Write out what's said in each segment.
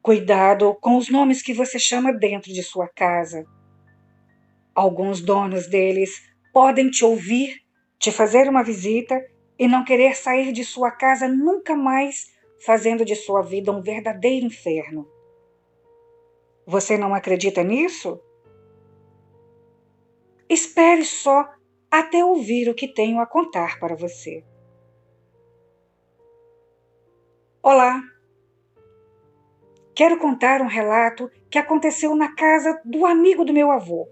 Cuidado com os nomes que você chama dentro de sua casa. Alguns donos deles podem te ouvir, te fazer uma visita e não querer sair de sua casa nunca mais, fazendo de sua vida um verdadeiro inferno. Você não acredita nisso? Espere só até ouvir o que tenho a contar para você. Olá! Quero contar um relato que aconteceu na casa do amigo do meu avô.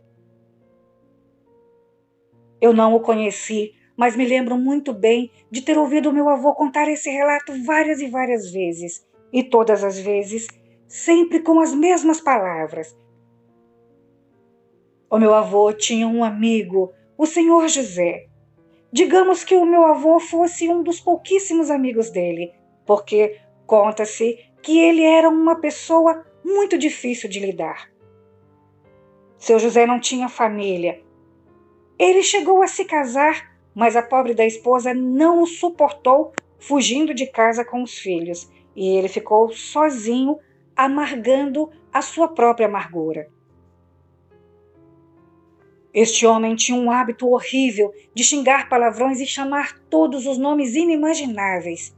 Eu não o conheci, mas me lembro muito bem de ter ouvido o meu avô contar esse relato várias e várias vezes, e todas as vezes, sempre com as mesmas palavras. O meu avô tinha um amigo, o senhor José. Digamos que o meu avô fosse um dos pouquíssimos amigos dele, porque conta-se que ele era uma pessoa muito difícil de lidar. Seu José não tinha família. Ele chegou a se casar, mas a pobre da esposa não o suportou, fugindo de casa com os filhos, e ele ficou sozinho, amargando a sua própria amargura. Este homem tinha um hábito horrível de xingar palavrões e chamar todos os nomes inimagináveis.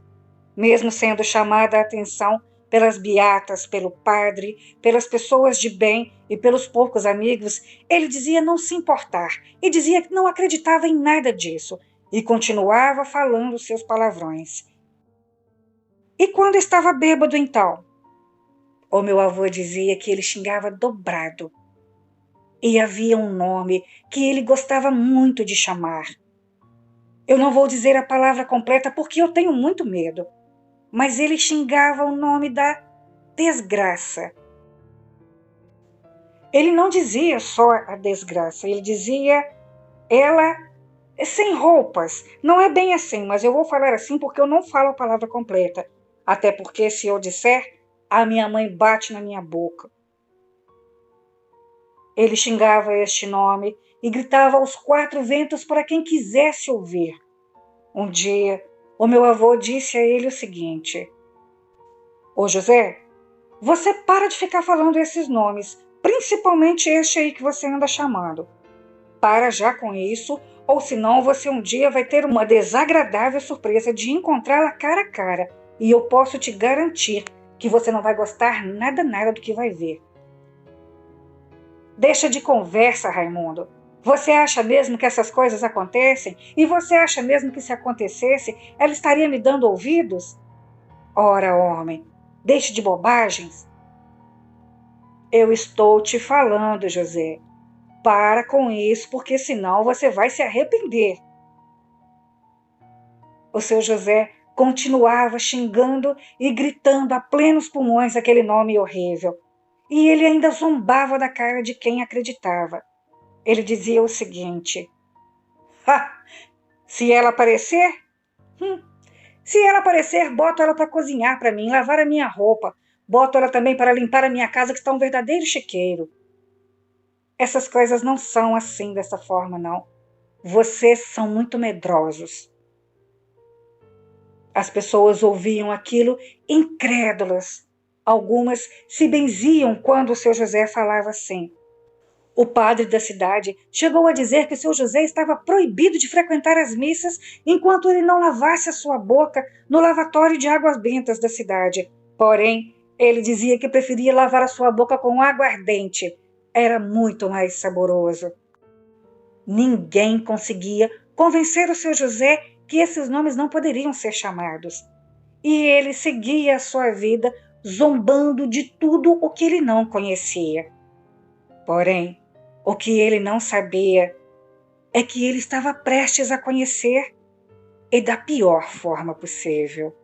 Mesmo sendo chamada a atenção pelas beatas, pelo padre, pelas pessoas de bem e pelos poucos amigos, ele dizia não se importar e dizia que não acreditava em nada disso e continuava falando seus palavrões. E quando estava bêbado, então? O meu avô dizia que ele xingava dobrado. E havia um nome que ele gostava muito de chamar. Eu não vou dizer a palavra completa porque eu tenho muito medo, mas ele xingava o nome da desgraça. Ele não dizia só a desgraça, ele dizia ela sem roupas. Não é bem assim, mas eu vou falar assim porque eu não falo a palavra completa. Até porque se eu disser, a minha mãe bate na minha boca. Ele xingava este nome e gritava aos quatro ventos para quem quisesse ouvir. Um dia, o meu avô disse a ele o seguinte: Ô José, você para de ficar falando esses nomes, principalmente este aí que você anda chamando. Para já com isso, ou senão você um dia vai ter uma desagradável surpresa de encontrá-la cara a cara, e eu posso te garantir que você não vai gostar nada do que vai ver. Deixa de conversa, Raimundo. Você acha mesmo que essas coisas acontecem? E você acha mesmo que se acontecesse, ela estaria me dando ouvidos? Ora, homem, deixe de bobagens. Eu estou te falando, José. Para com isso, porque senão você vai se arrepender. O seu José continuava xingando e gritando a plenos pulmões aquele nome horrível. E ele ainda zombava da cara de quem acreditava. Ele dizia o seguinte: se ela aparecer, se ela aparecer, boto ela para cozinhar para mim, lavar a minha roupa, boto ela também para limpar a minha casa, que está um verdadeiro chiqueiro. Essas coisas não são assim, dessa forma, não. Vocês são muito medrosos. As pessoas ouviam aquilo incrédulas. Algumas se benziam quando o seu José falava assim. O padre da cidade chegou a dizer que seu José estava proibido de frequentar as missas enquanto ele não lavasse a sua boca no lavatório de águas bentas da cidade. Porém, ele dizia que preferia lavar a sua boca com água ardente. Era muito mais saboroso. Ninguém conseguia convencer o seu José que esses nomes não poderiam ser chamados. E ele seguia a sua vida zombando de tudo o que ele não conhecia. Porém, o que ele não sabia é que ele estava prestes a conhecer e da pior forma possível.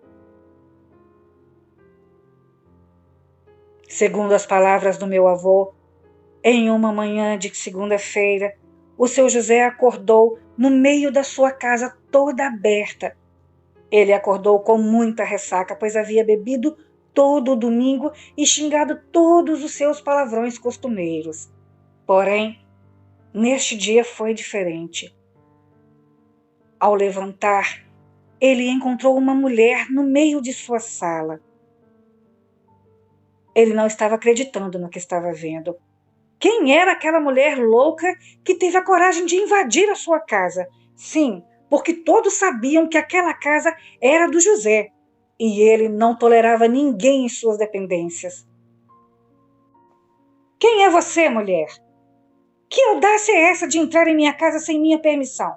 Segundo as palavras do meu avô, em uma manhã de segunda-feira, o seu José acordou no meio da sua casa toda aberta. Ele acordou com muita ressaca, pois havia bebido todo o domingo e xingado todos os seus palavrões costumeiros. Porém, neste dia foi diferente. Ao levantar, ele encontrou uma mulher no meio de sua sala. Ele não estava acreditando no que estava vendo. Quem era aquela mulher louca que teve a coragem de invadir a sua casa? Sim, porque todos sabiam que aquela casa era do José e ele não tolerava ninguém em suas dependências. Quem é você, mulher? Que audácia é essa de entrar em minha casa sem minha permissão?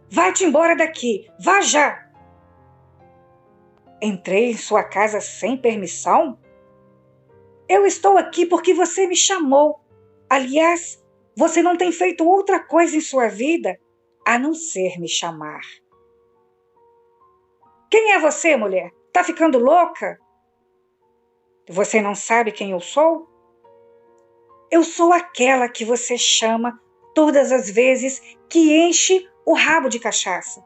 Vai-te embora daqui, vá já! Entrei em sua casa sem permissão? Eu estou aqui porque você me chamou. Aliás, você não tem feito outra coisa em sua vida a não ser me chamar. Quem é você, mulher? Tá ficando louca? Você não sabe quem eu sou? Eu sou aquela que você chama todas as vezes que enche o rabo de cachaça.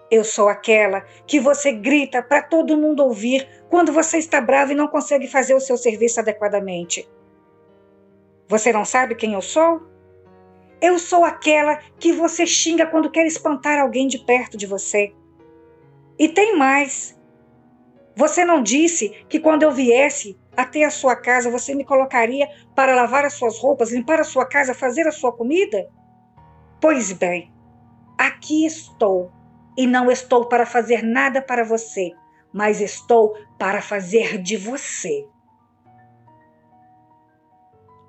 Eu sou aquela que você grita para todo mundo ouvir quando você está bravo e não consegue fazer o seu serviço adequadamente. Você não sabe quem eu sou? Eu sou aquela que você xinga quando quer espantar alguém de perto de você. E tem mais. Você não disse que quando eu viesse até a sua casa você me colocaria para lavar as suas roupas, limpar a sua casa, fazer a sua comida? Pois bem, aqui estou. E não estou para fazer nada para você, mas estou para fazer de você.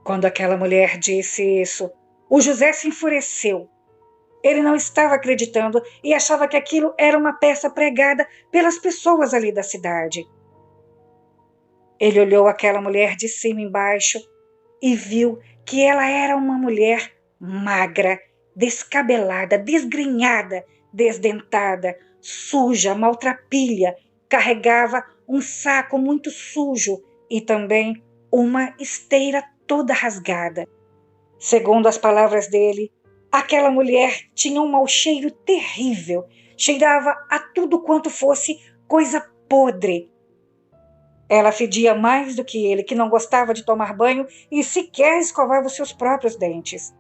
Quando aquela mulher disse isso, o José se enfureceu. Ele não estava acreditando e achava que aquilo era uma peça pregada pelas pessoas ali da cidade. Ele olhou aquela mulher de cima embaixo e viu que ela era uma mulher magra, descabelada, desgrenhada, desdentada, suja, maltrapilha, carregava um saco muito sujo e também uma esteira toda rasgada. Segundo as palavras dele, aquela mulher tinha um mau cheiro terrível, cheirava a tudo quanto fosse coisa podre. Ela fedia mais do que ele, que não gostava de tomar banho e sequer escovava os seus próprios dentes.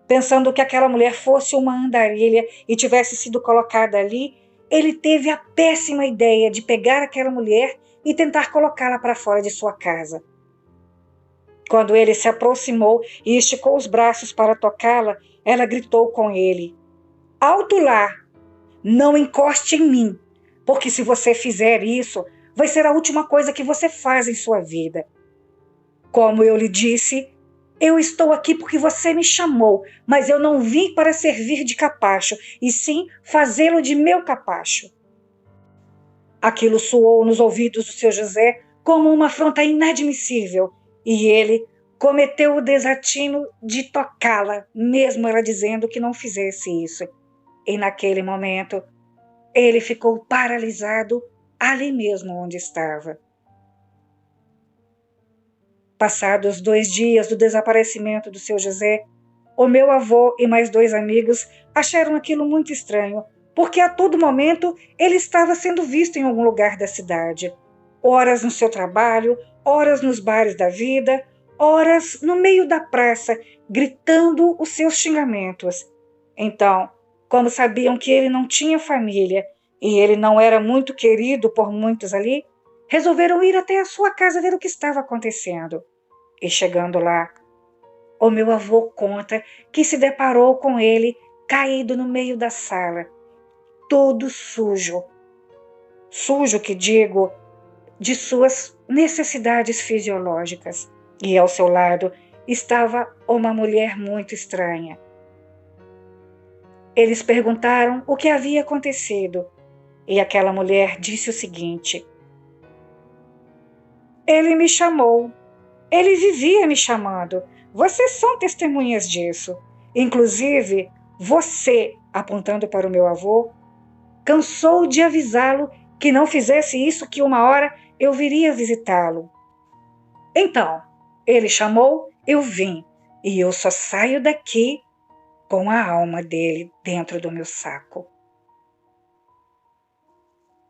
Pensando que aquela mulher fosse uma andarilha e tivesse sido colocada ali, ele teve a péssima ideia de pegar aquela mulher e tentar colocá-la para fora de sua casa. Quando ele se aproximou e esticou os braços para tocá-la, ela gritou com ele: "Alto lá! Não encoste em mim, porque se você fizer isso, vai ser a última coisa que você faz em sua vida. Como eu lhe disse, eu estou aqui porque você me chamou, mas eu não vim para servir de capacho, e sim fazê-lo de meu capacho." Aquilo soou nos ouvidos do seu José como uma afronta inadmissível, e ele cometeu o desatino de tocá-la, mesmo ela dizendo que não fizesse isso. E naquele momento, ele ficou paralisado ali mesmo onde estava. Passados 2 dias do desaparecimento do seu José, o meu avô e mais 2 amigos acharam aquilo muito estranho, porque a todo momento ele estava sendo visto em algum lugar da cidade. Horas no seu trabalho, horas nos bares da vida, horas no meio da praça, gritando os seus xingamentos. Então, como sabiam que ele não tinha família e ele não era muito querido por muitos ali, resolveram ir até a sua casa ver o que estava acontecendo. E chegando lá, o meu avô conta que se deparou com ele caído no meio da sala, todo sujo. Sujo, que digo, de suas necessidades fisiológicas. E ao seu lado estava uma mulher muito estranha. Eles perguntaram o que havia acontecido, e aquela mulher disse o seguinte: "Ele me chamou. Ele vivia me chamando. Vocês são testemunhas disso. Inclusive, você", apontando para o meu avô, "cansou de avisá-lo que não fizesse isso, que uma hora eu viria visitá-lo. Então, ele chamou, eu vim, e eu só saio daqui com a alma dele dentro do meu saco."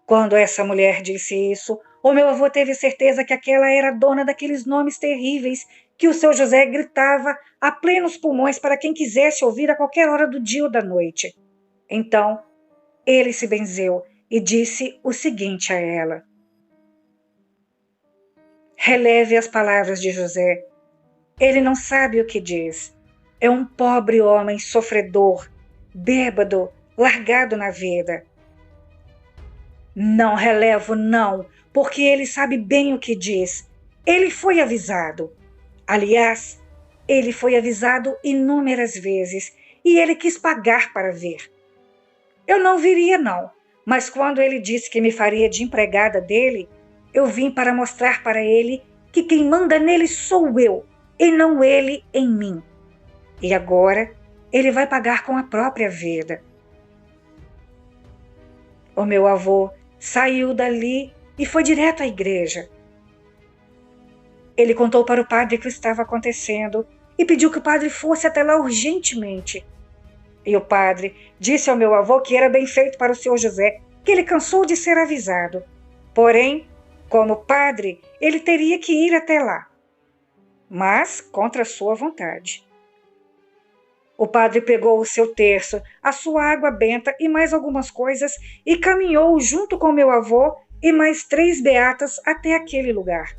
Quando essa mulher disse isso, o meu avô teve certeza que aquela era a dona daqueles nomes terríveis que o seu José gritava a plenos pulmões para quem quisesse ouvir a qualquer hora do dia ou da noite. Então, ele se benzeu e disse o seguinte a ela: releve as palavras de José. Ele não sabe o que diz. É um pobre homem sofredor, bêbado, largado na vida. Não relevo, não, porque ele sabe bem o que diz. Ele foi avisado. Aliás, ele foi avisado inúmeras vezes e ele quis pagar para ver. Eu não viria, não, mas quando ele disse que me faria de empregada dele, eu vim para mostrar para ele que quem manda nele sou eu e não ele em mim. E agora ele vai pagar com a própria vida. O meu avô saiu dali e foi direto à igreja. Ele contou para o padre o que estava acontecendo e pediu que o padre fosse até lá urgentemente. E o padre disse ao meu avô que era bem feito para o senhor José, que ele cansou de ser avisado. Porém, como padre, ele teria que ir até lá, mas contra sua vontade. O padre pegou o seu terço, a sua água benta e mais algumas coisas e caminhou junto com meu avô e mais 3 beatas até aquele lugar.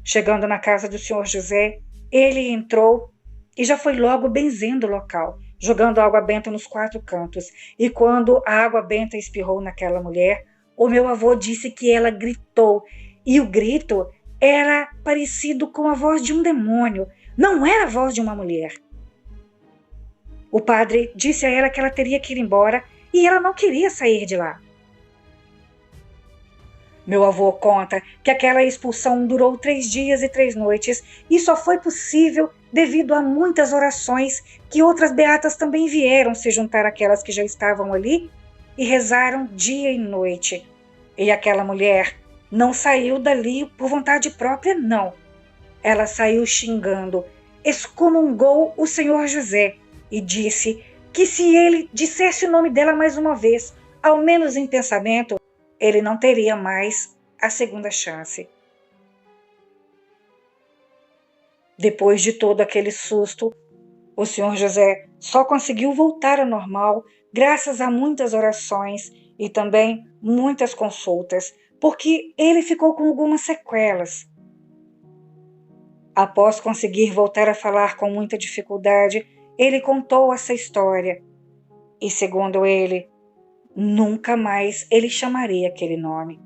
Chegando na casa do senhor José, ele entrou e já foi logo benzendo o local, jogando água benta nos 4 cantos. E quando a água benta espirrou naquela mulher, o meu avô disse que ela gritou, e o grito era parecido com a voz de um demônio, não era a voz de uma mulher. O padre disse a ela que ela teria que ir embora e ela não queria sair de lá. Meu avô conta que aquela expulsão durou 3 dias e 3 noites e só foi possível devido a muitas orações que outras beatas também vieram se juntar àquelas que já estavam ali e rezaram dia e noite. E aquela mulher não saiu dali por vontade própria, não. Ela saiu xingando, excomungou o senhor José e disse que se ele dissesse o nome dela mais uma vez, ao menos em pensamento, ele não teria mais a segunda chance. Depois de todo aquele susto, o senhor José só conseguiu voltar ao normal graças a muitas orações e também muitas consultas, porque ele ficou com algumas sequelas. Após conseguir voltar a falar com muita dificuldade, ele contou essa história e, segundo ele, nunca mais ele chamaria aquele nome.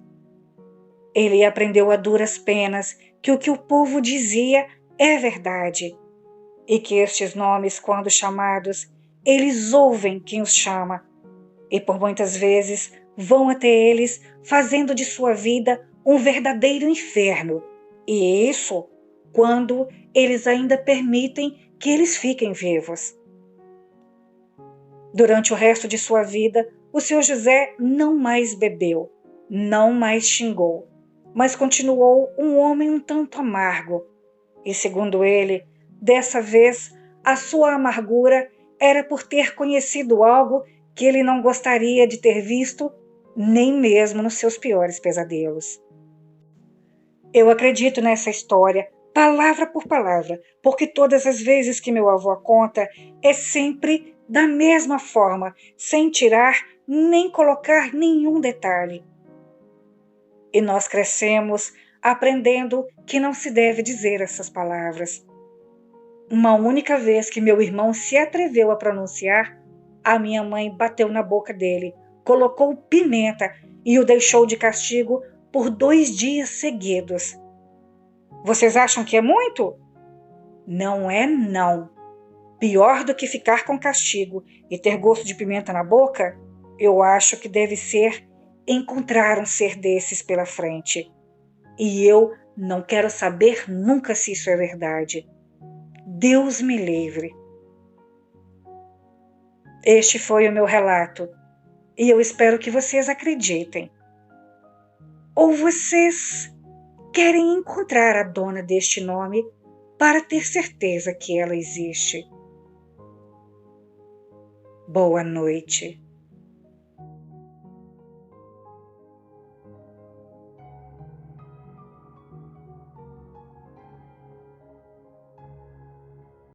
Ele aprendeu a duras penas que o povo dizia é verdade e que estes nomes, quando chamados, eles ouvem quem os chama e por muitas vezes vão até eles fazendo de sua vida um verdadeiro inferno. E isso quando eles ainda permitem que eles fiquem vivos. Durante o resto de sua vida, o senhor José não mais bebeu, não mais xingou, mas continuou um homem um tanto amargo. E, segundo ele, dessa vez, a sua amargura era por ter conhecido algo que ele não gostaria de ter visto, nem mesmo nos seus piores pesadelos. Eu acredito nessa história, palavra por palavra, porque todas as vezes que meu avô conta, é sempre da mesma forma, sem tirar nem colocar nenhum detalhe. E nós crescemos aprendendo que não se deve dizer essas palavras. Uma única vez que meu irmão se atreveu a pronunciar, a minha mãe bateu na boca dele, colocou pimenta e o deixou de castigo por 2 dias seguidos. Vocês acham que é muito? Não é, não. Pior do que ficar com castigo e ter gosto de pimenta na boca, eu acho que deve ser encontrar um ser desses pela frente. E eu não quero saber nunca se isso é verdade. Deus me livre. Este foi o meu relato e eu espero que vocês acreditem. Ou vocês querem encontrar a dona deste nome para ter certeza que ela existe? Boa noite.